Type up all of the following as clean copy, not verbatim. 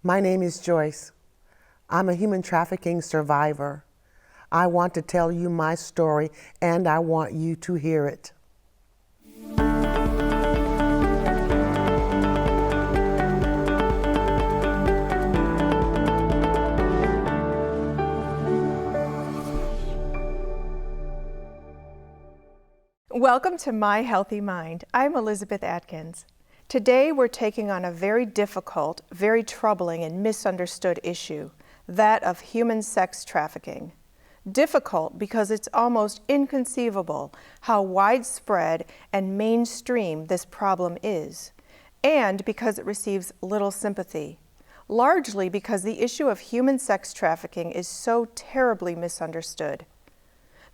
My name is Joyce. I'm a human trafficking survivor. I want to tell you my story, and I want you to hear it. Welcome to My Healthy Mind. I'm Elizabeth Atkins. Today we're taking on a very difficult, very troubling and misunderstood issue, that of human sex trafficking. Difficult because it's almost inconceivable how widespread and mainstream this problem is, and because it receives little sympathy, largely because the issue of human sex trafficking is so terribly misunderstood.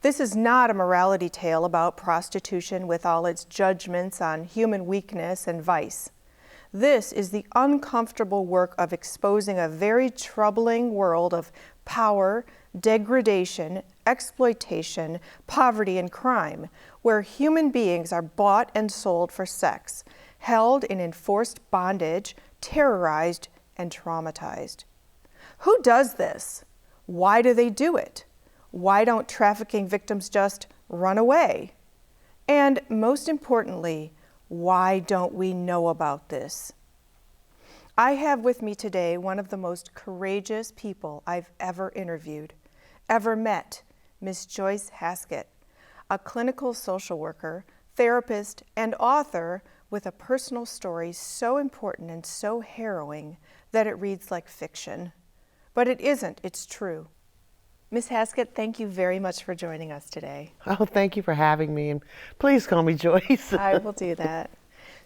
This is not a morality tale about prostitution with all its judgments on human weakness and vice. This is the uncomfortable work of exposing a very troubling world of power, degradation, exploitation, poverty, and crime, where human beings are bought and sold for sex, held in enforced bondage, terrorized, and traumatized. Who does this? Why do they do it? Why don't trafficking victims just run away? And most importantly, why don't we know about this? I have with me today one of the most courageous people I've ever interviewed, ever met, Miss Joyce Haskett, a clinical social worker, therapist, and author with a personal story so important and so harrowing that it reads like fiction. But it isn't, it's true. Ms. Haskett, thank you very much for joining us today. Oh, thank you for having me, and please call me Joyce. I will do that.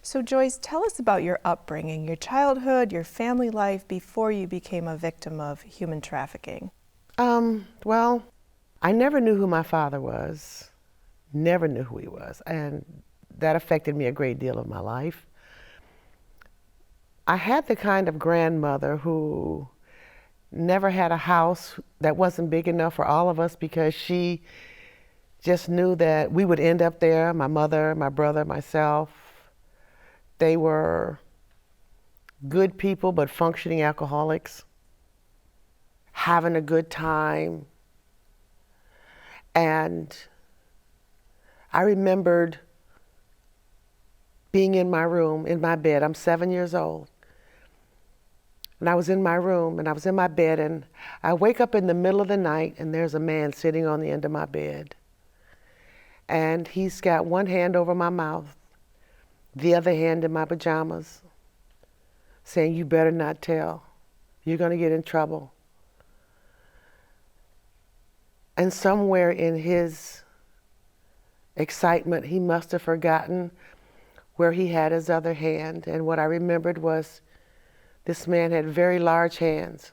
So Joyce, tell us about your upbringing, your childhood, your family life before you became a victim of human trafficking. Well, I never knew who my father was, never knew who he was, and that affected me a great deal of my life. I had the kind of grandmother who never had a house that wasn't big enough for all of us because she just knew that we would end up there, my mother, my brother, myself. They were good people, but functioning alcoholics, having a good time. And I remembered being in my room, in my bed. I'm 7 years old. And I was in my room and I was in my bed, and I wake up in the middle of the night and there's a man sitting on the end of my bed. And he's got one hand over my mouth, the other hand in my pajamas, saying, "You better not tell. You're going to get in trouble." And somewhere in his excitement, he must have forgotten where he had his other hand. And what I remembered was this man had very large hands,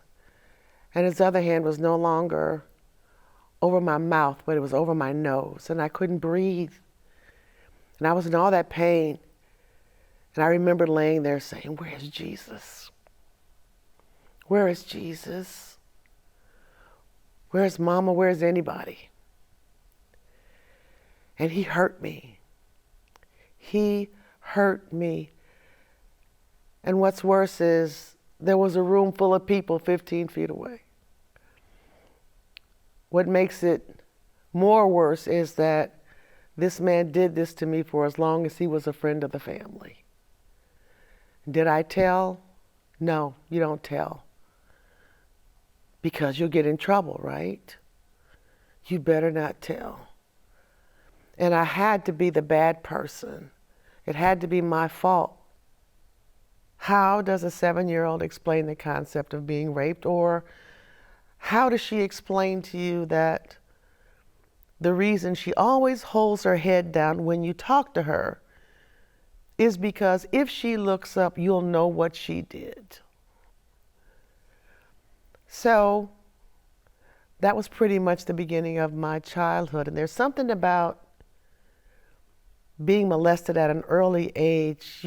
and his other hand was no longer over my mouth, but it was over my nose, and I couldn't breathe. And I was in all that pain. And I remember laying there saying, "Where's Jesus? Where is Jesus? Where's Mama? Where's anybody?" And he hurt me. He hurt me. And what's worse is there was a room full of people 15 feet away. What makes it more worse is that this man did this to me for as long as he was a friend of the family. Did I tell? No, you don't tell. Because you'll get in trouble, right? You better not tell. And I had to be the bad person. It had to be my fault. How does a 7-year-old explain the concept of being raped? Or how does she explain to you that the reason she always holds her head down when you talk to her is because if she looks up, you'll know what she did? So that was pretty much the beginning of my childhood. And there's something about being molested at an early age.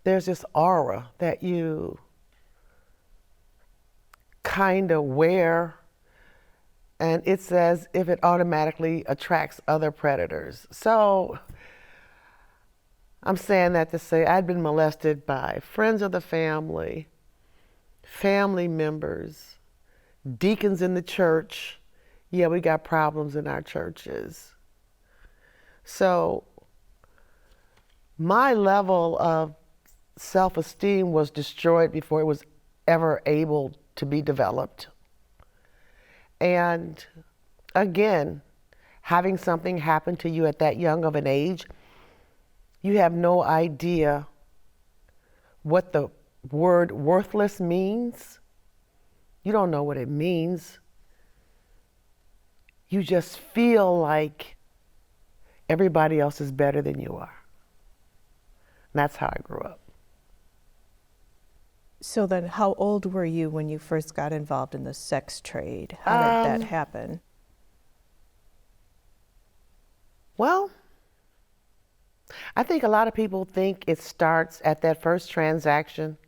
There's this aura that you kind of wear, and it's as if it automatically attracts other predators. So I'm saying that to say I'd been molested by friends of the family, family members, deacons in the church. Yeah, we got problems in our churches. So my level of self-esteem was destroyed before it was ever able to be developed. And again, having something happen to you at that young of an age, you have no idea what the word worthless means. You don't know what it means. You just feel like everybody else is better than you are. And that's how I grew up. So then how old were you when you first got involved in the sex trade? How did that happen? Well, I think a lot of people think it starts at that first transaction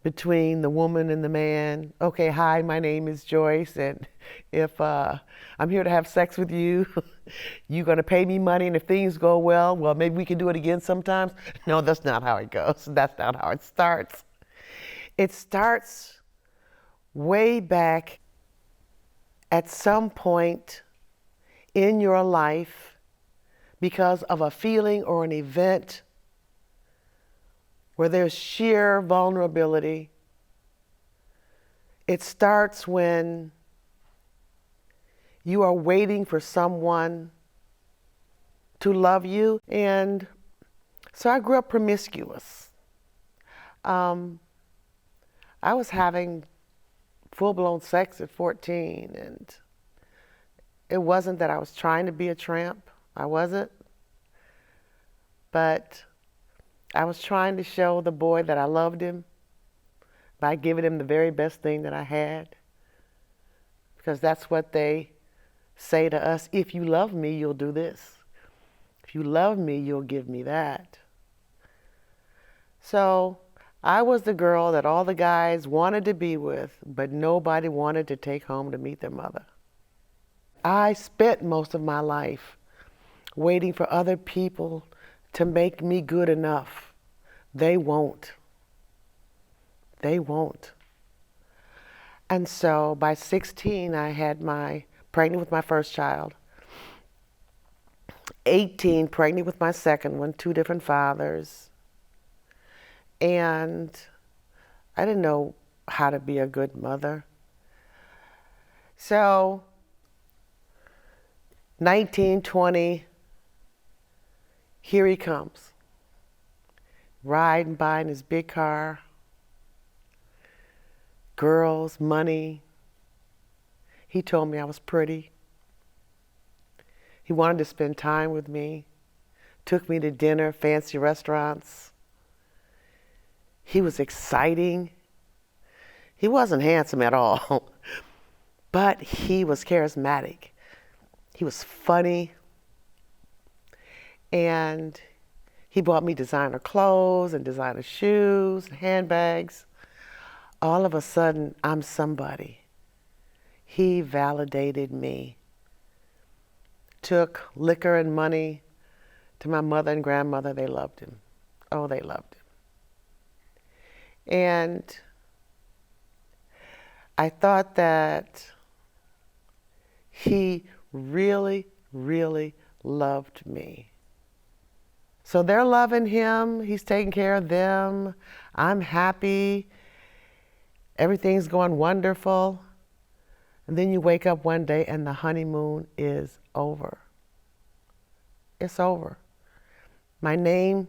between the woman and the man. Okay, hi, my name is Joyce, and if I'm here to have sex with you, you're going to pay me money, and if things go well, maybe we can do it again sometimes. No, that's not how it goes. That's not how it starts. It starts way back at some point in your life because of a feeling or an event where there's sheer vulnerability. It starts when you are waiting for someone to love you. And so I grew up promiscuous. I was having full-blown sex at 14, and it wasn't that I was trying to be a tramp. I wasn't. But I was trying to show the boy that I loved him by giving him the very best thing that I had. Because that's what they say to us. If you love me, you'll do this. If you love me, you'll give me that. So I was the girl that all the guys wanted to be with, but nobody wanted to take home to meet their mother. I spent most of my life waiting for other people to make me good enough. They won't. They won't. And so by 16, I had pregnant with my first child. 18, pregnant with my second one, 2 different fathers. And I didn't know how to be a good mother. So 19, 20, here he comes, riding by in his big car, girls, money. He told me I was pretty. He wanted to spend time with me, took me to dinner, fancy restaurants. He was exciting. He wasn't handsome at all, but he was charismatic. He was funny. And he bought me designer clothes and designer shoes and handbags. All of a sudden, I'm somebody. He validated me. Took liquor and money to my mother and grandmother. They loved him. Oh, they loved him. And I thought that he really, really loved me. So they're loving him. He's taking care of them. I'm happy. Everything's going wonderful. And then you wake up one day and the honeymoon is over. It's over. My name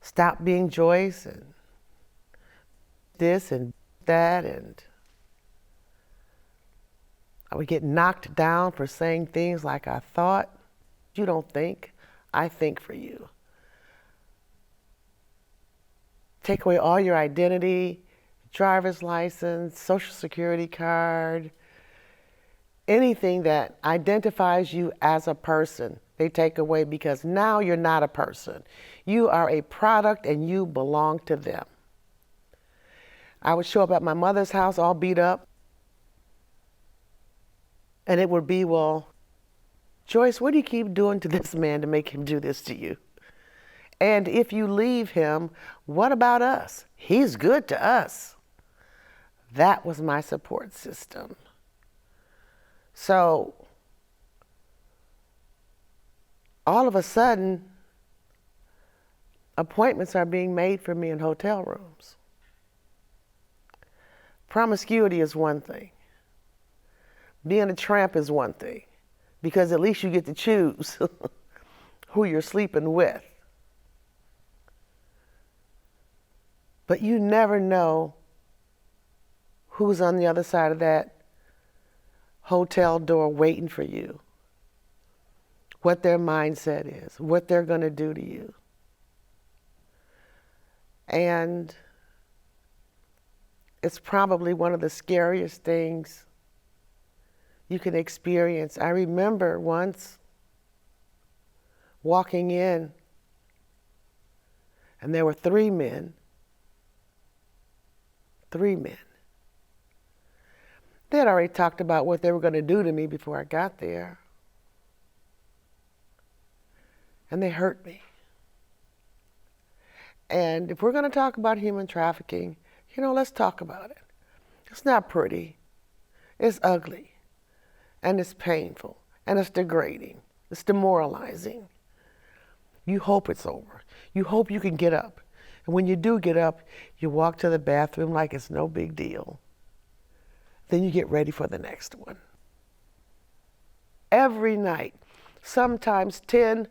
stopped being Joyce, and this and that, and I would get knocked down for saying things like I thought. You don't think, I think for you. Take away all your identity, driver's license, social security card, anything that identifies you as a person, they take away, because now you're not a person. You are a product and you belong to them. I would show up at my mother's house all beat up, and it would be, well, Joyce, what do you keep doing to this man to make him do this to you? And if you leave him, what about us? He's good to us. That was my support system. So all of a sudden, appointments are being made for me in hotel rooms. Promiscuity is one thing. Being a tramp is one thing, because at least you get to choose who you're sleeping with. But you never know who's on the other side of that hotel door waiting for you, what their mindset is, what they're going to do to you. And it's probably one of the scariest things you can experience. I remember once walking in, and there were three men. They had already talked about what they were going to do to me before I got there. And they hurt me. And if we're going to talk about human trafficking, let's talk about it. It's not pretty. It's ugly. And it's painful. And it's degrading. It's demoralizing. You hope it's over. You hope you can get up. And when you do get up, you walk to the bathroom like it's no big deal. Then you get ready for the next one. Every night, sometimes 10,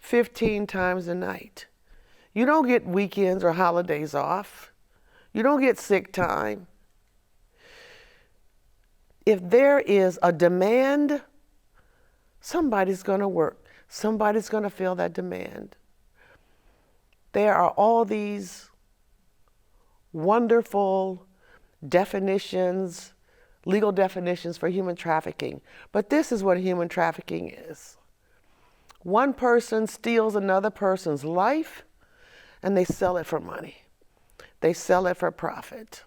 15 times a night. You don't get weekends or holidays off. You don't get sick time. If there is a demand, somebody's going to work. Somebody's going to fill that demand. There are all these wonderful definitions, legal definitions for human trafficking. But this is what human trafficking is. One person steals another person's life, and they sell it for money. They sell it for profit.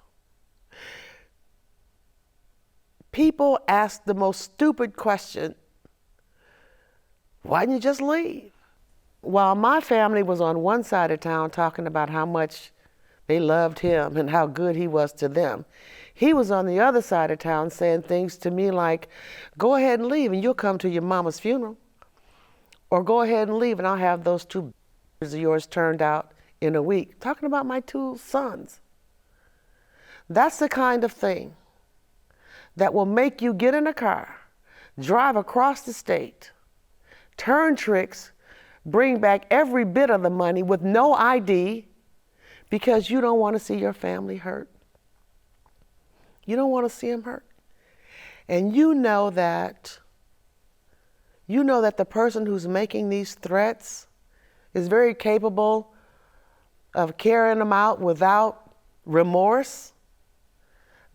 People ask the most stupid question: why didn't you just leave? While my family was on one side of town talking about how much they loved him and how good he was to them, he was on the other side of town saying things to me like, go ahead and leave and you'll come to your mama's funeral. Or go ahead and leave and I'll have those two of yours turned out in a week. Talking about my two sons. That's the kind of thing that will make you get in a car, drive across the state, turn tricks, bring back every bit of the money with no ID because you don't want to see your family hurt. You don't want to see them hurt. And you know that the person who's making these threats is very capable of carrying them out without remorse.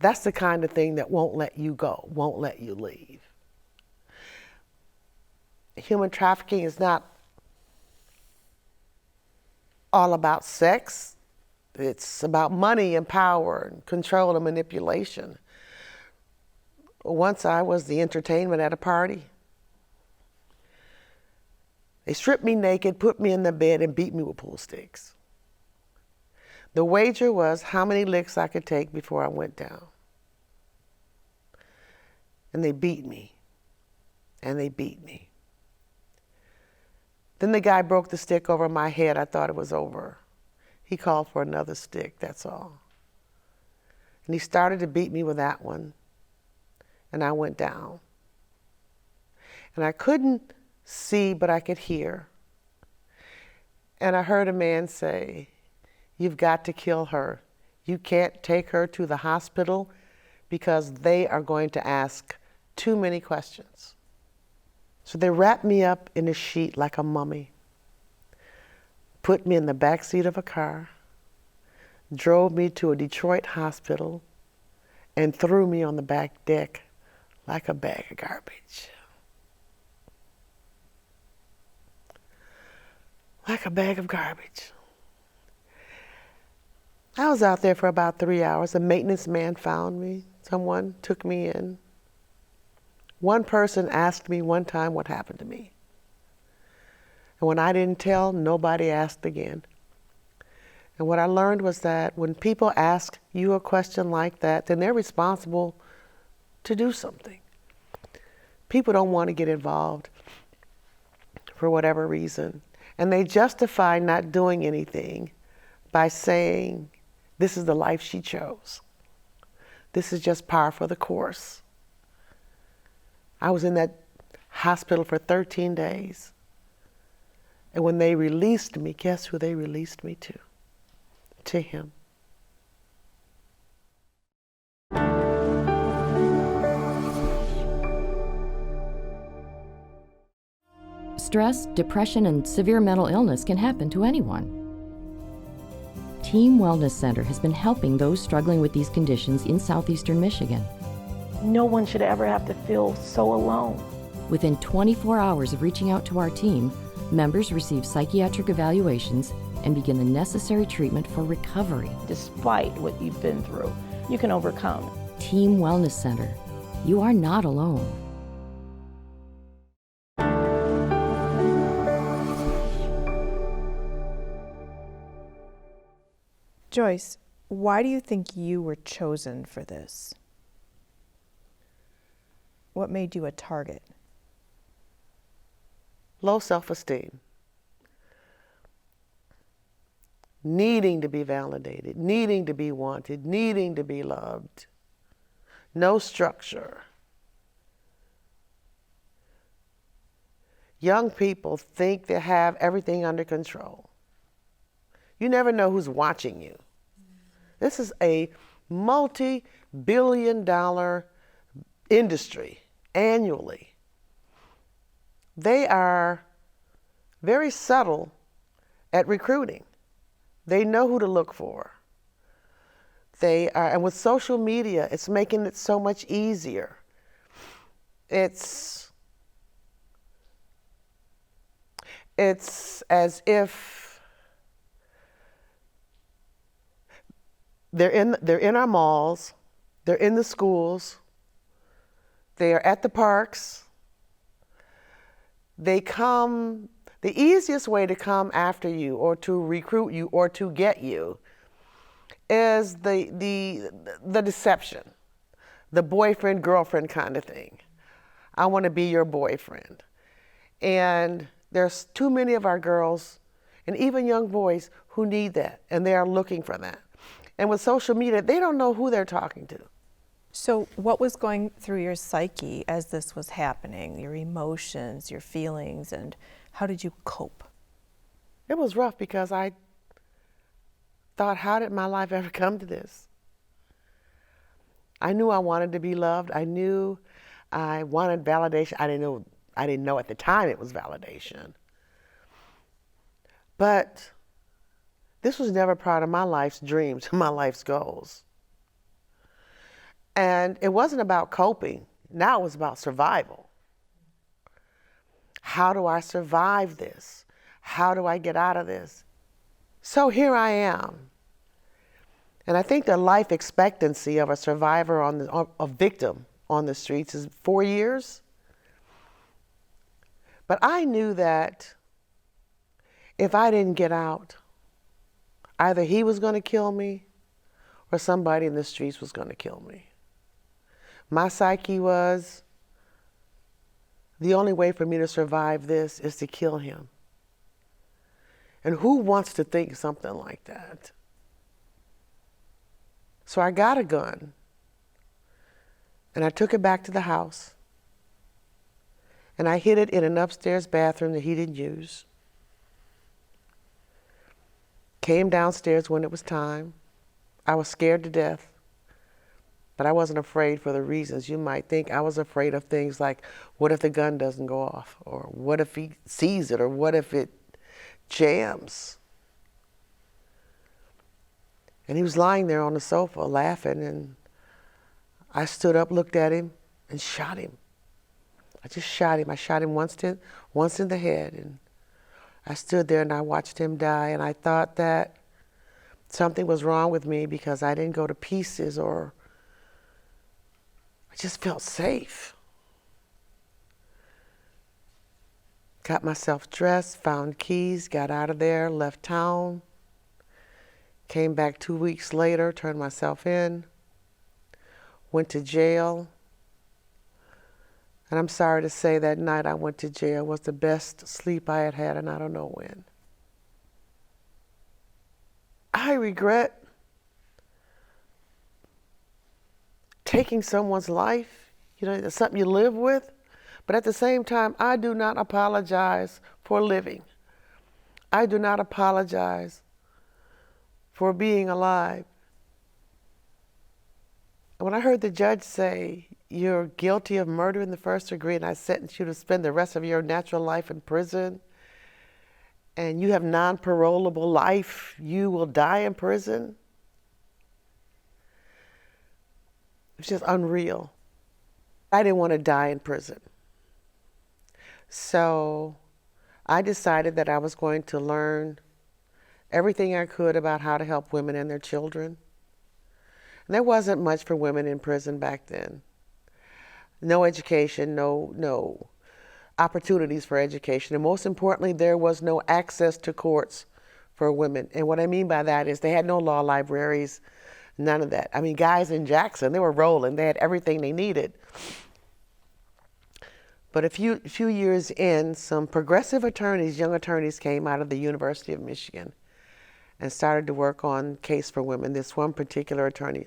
That's the kind of thing that won't let you go, won't let you leave. Human trafficking is not all about sex. It's about money and power and control and manipulation. Once I was the entertainment at a party. They stripped me naked, put me in the bed, and beat me with pool sticks. The wager was how many licks I could take before I went down. And they beat me. And they beat me. Then the guy broke the stick over my head. I thought it was over. He called for another stick, that's all. And he started to beat me with that one. And I went down. And I couldn't see, but I could hear. And I heard a man say, you've got to kill her. You can't take her to the hospital because they are going to ask too many questions. So they wrapped me up in a sheet like a mummy, put me in the back seat of a car, drove me to a Detroit hospital, and threw me on the back deck like a bag of garbage. Like a bag of garbage. I was out there for about 3 hours. A maintenance man found me. Someone took me in, One person asked me one time what happened to me. And when I didn't tell, nobody asked again. And what I learned was that when people ask you a question like that, then they're responsible to do something. People don't want to get involved for whatever reason. And they justify not doing anything by saying, this is the life she chose. This is just par for the course. I was in that hospital for 13 days. And when they released me, guess who they released me to? To him. Stress, depression, and severe mental illness can happen to anyone. Team Wellness Center has been helping those struggling with these conditions in southeastern Michigan. No one should ever have to feel so alone. Within 24 hours of reaching out to our team, members receive psychiatric evaluations and begin the necessary treatment for recovery. Despite what you've been through, you can overcome. Team Wellness Center. You are not alone. Joyce, why do you think you were chosen for this? What made you a target? Low self-esteem. Needing to be validated, needing to be wanted, needing to be loved. No structure. Young people think they have everything under control. You never know who's watching you. This is a multi-billion-dollar industry annually. They are very subtle at recruiting. They know who to look for. They are, and with social media, it's making it so much easier. It's as if they're in our malls, they're in the schools, they are at the parks. They come, the easiest way to come after you or to recruit you or to get you is the deception, the boyfriend, girlfriend kind of thing. I want to be your boyfriend. And there's too many of our girls and even young boys who need that, and they are looking for that. And with social media, they don't know who they're talking to. So what was going through your psyche as this was happening, your emotions, your feelings, and how did you cope? It was rough because I thought, how did my life ever come to this? I knew I wanted to be loved. I knew I wanted validation. I didn't know at the time it was validation. But this was never part of my life's dreams, my life's goals. And it wasn't about coping. Now it was about survival. How do I survive this? How do I get out of this? So here I am. And I think the life expectancy of a survivor, a victim on the streets is 4 years. But I knew that if I didn't get out, either he was going to kill me or somebody in the streets was going to kill me. My psyche was, the only way for me to survive this is to kill him. And who wants to think something like that? So I got a gun, and I took it back to the house, and I hid it in an upstairs bathroom that he didn't use. Came downstairs when it was time. I was scared to death. But I wasn't afraid for the reasons you might think. I was afraid of things like, what if the gun doesn't go off? Or what if he sees it? Or what if it jams? And he was lying there on the sofa laughing, and I stood up, looked at him, and shot him. I just shot him. I shot him once in the head. And I stood there and I watched him die, and I thought that something was wrong with me because I didn't go to pieces, or I just felt safe. got myself dressed, found keys, got out of there, left town, came back 2 weeks later, turned myself in, went to jail. And I'm sorry to say that night I went to jail was the best sleep I had had, and I don't know when. I regret taking someone's life. You know, it's something you live with. But at the same time, I do not apologize for living. I do not apologize for being alive. When I heard the judge say, you're guilty of murder in the first degree and I sentence you to spend the rest of your natural life in prison, and you have non-parolable life, you will die in prison. It's just unreal. I didn't want to die in prison. So I decided that I was going to learn everything I could about how to help women and their children. And there wasn't much for women in prison back then. No education, no opportunities for education. And most importantly, there was no access to courts for women. And what I mean by that is they had no law libraries, none of that. I mean, guys in Jackson, they were rolling. They had everything they needed. But a few years in, some progressive attorneys, young attorneys, came out of the University of Michigan and started to work on Case for Women. This one particular attorney,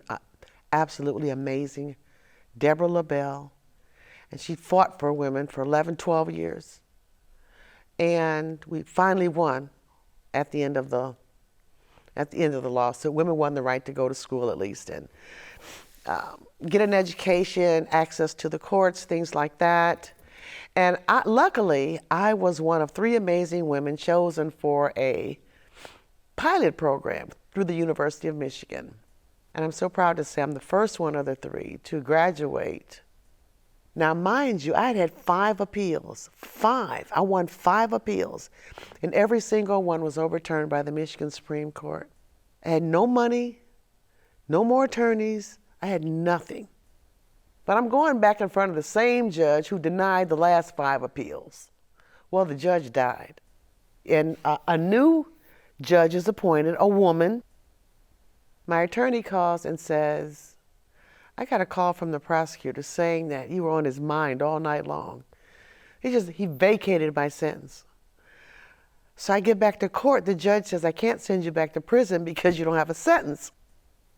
absolutely amazing, Deborah LaBelle, and she fought for women for 11, 12 years. And we finally won at the end of the lawsuit. Women won the right to go to school at least and get an education, access to the courts, things like that. And luckily, I was one of 3 amazing women chosen for a pilot program through the University of Michigan. And I'm so proud to say I'm the first one of the 3 to graduate. Now, mind you, I had 5 appeals. 5. I won 5 appeals. And every single one was overturned by the Michigan Supreme Court. I had no money, no more attorneys. I had nothing. But I'm going back in front of the same judge who denied the last 5 appeals. Well, the judge died. And a new judge is appointed, a woman. My attorney calls and says, I got a call from the prosecutor saying that you were on his mind all night long. He vacated my sentence. So I get back to court. The judge says, I can't send you back to prison because you don't have a sentence.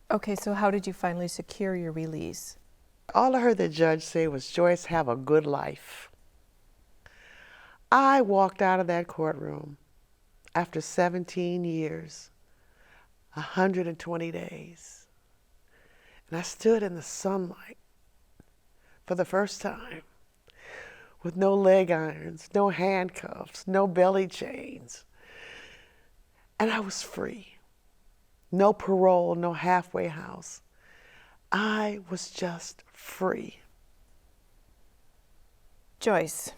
Okay, so how did you finally secure your release? All I heard the judge say was, Joyce, have a good life. I walked out of that courtroom after 17 years, 120 days. And I stood in the sunlight for the first time with no leg irons, no handcuffs, no belly chains. And I was free. No parole, no halfway house. I was just free. Joyce,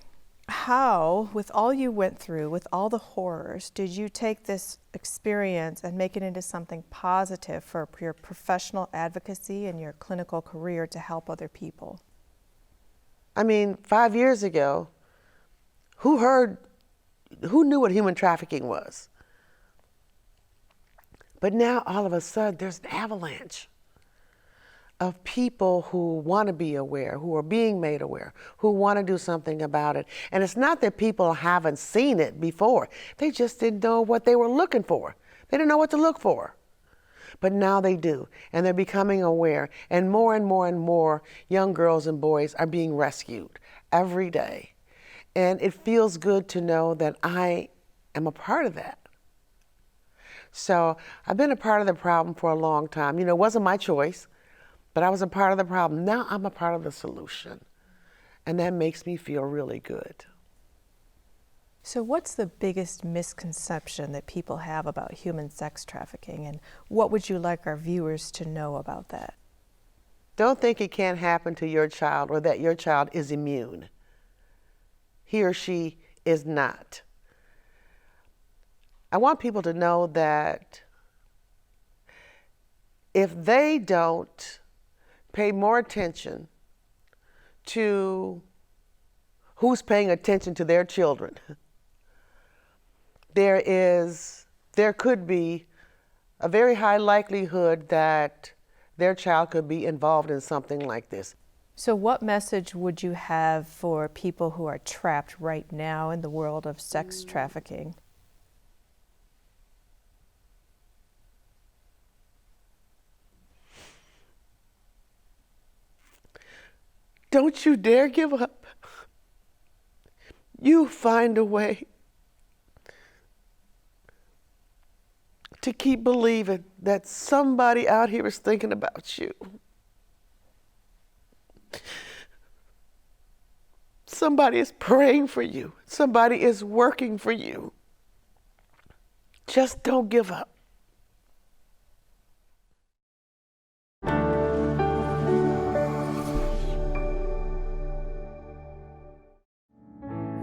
how, with all you went through, with all the horrors, did you take this experience and make it into something positive for your professional advocacy and your clinical career to help other people? I mean, 5 years ago, who knew what human trafficking was? But now, all of a sudden, there's an avalanche of people who want to be aware, who are being made aware, who want to do something about it. And it's not that people haven't seen it before. They just didn't know what they were looking for. They didn't know what to look for. But now they do, and they're becoming aware. And more young girls and boys are being rescued every day. And it feels good to know that I am a part of that. So I've been a part of the problem for a long time. You know, it wasn't my choice, but I was a part of the problem. Now I'm a part of the solution. And that makes me feel really good. So what's the biggest misconception that people have about human sex trafficking, and what would you like our viewers to know about that? Don't think it can't happen to your child or that your child is immune. He or she is not. I want people to know that if they don't pay more attention to who's paying attention to their children, there could be a very high likelihood that their child could be involved in something like this. So what message would you have for people who are trapped right now in the world of sex trafficking? Don't you dare give up. You find a way to keep believing that somebody out here is thinking about you. Somebody is praying for you. Somebody is working for you. Just don't give up.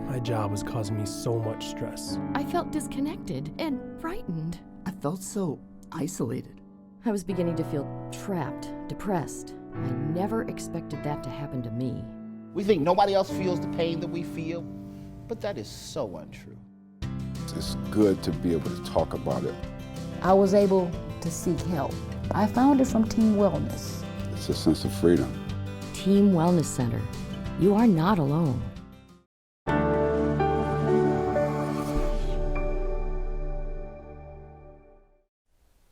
My job was causing me so much stress. I felt disconnected and frightened. I felt so isolated. I was beginning to feel trapped, depressed. I never expected that to happen to me. We think nobody else feels the pain that we feel, but that is so untrue. It's good to be able to talk about it. I was able to seek help. I found it from Team Wellness. It's a sense of freedom. Team Wellness Center. You are not alone.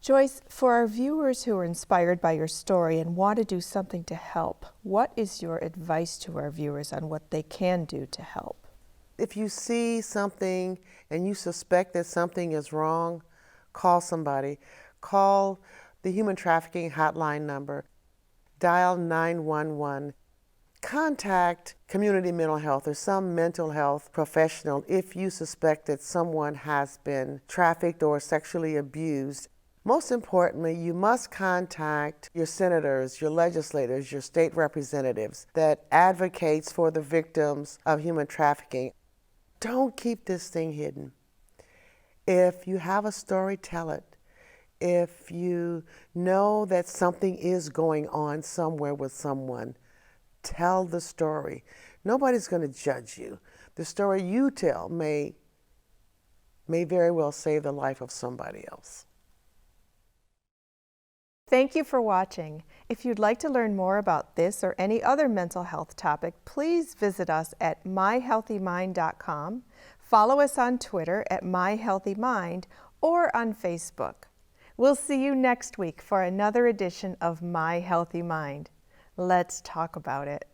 Joyce, for our viewers who are inspired by your story and want to do something to help, what is your advice to our viewers on what they can do to help? If you see something and you suspect that something is wrong, call somebody. Call the human trafficking hotline number. Dial 911. Contact community mental health or some mental health professional if you suspect that someone has been trafficked or sexually abused. Most importantly, you must contact your senators, your legislators, your state representatives that advocates for the victims of human trafficking. Don't keep this thing hidden. If you have a story, tell it. If you know that something is going on somewhere with someone, tell the story. Nobody's going to judge you. The story you tell may very well save the life of somebody else. Thank you for watching. If you'd like to learn more about this or any other mental health topic, please visit us at myhealthymind.com, follow us on Twitter at myhealthymind, or on Facebook. We'll see you next week for another edition of My Healthy Mind. Let's talk about it.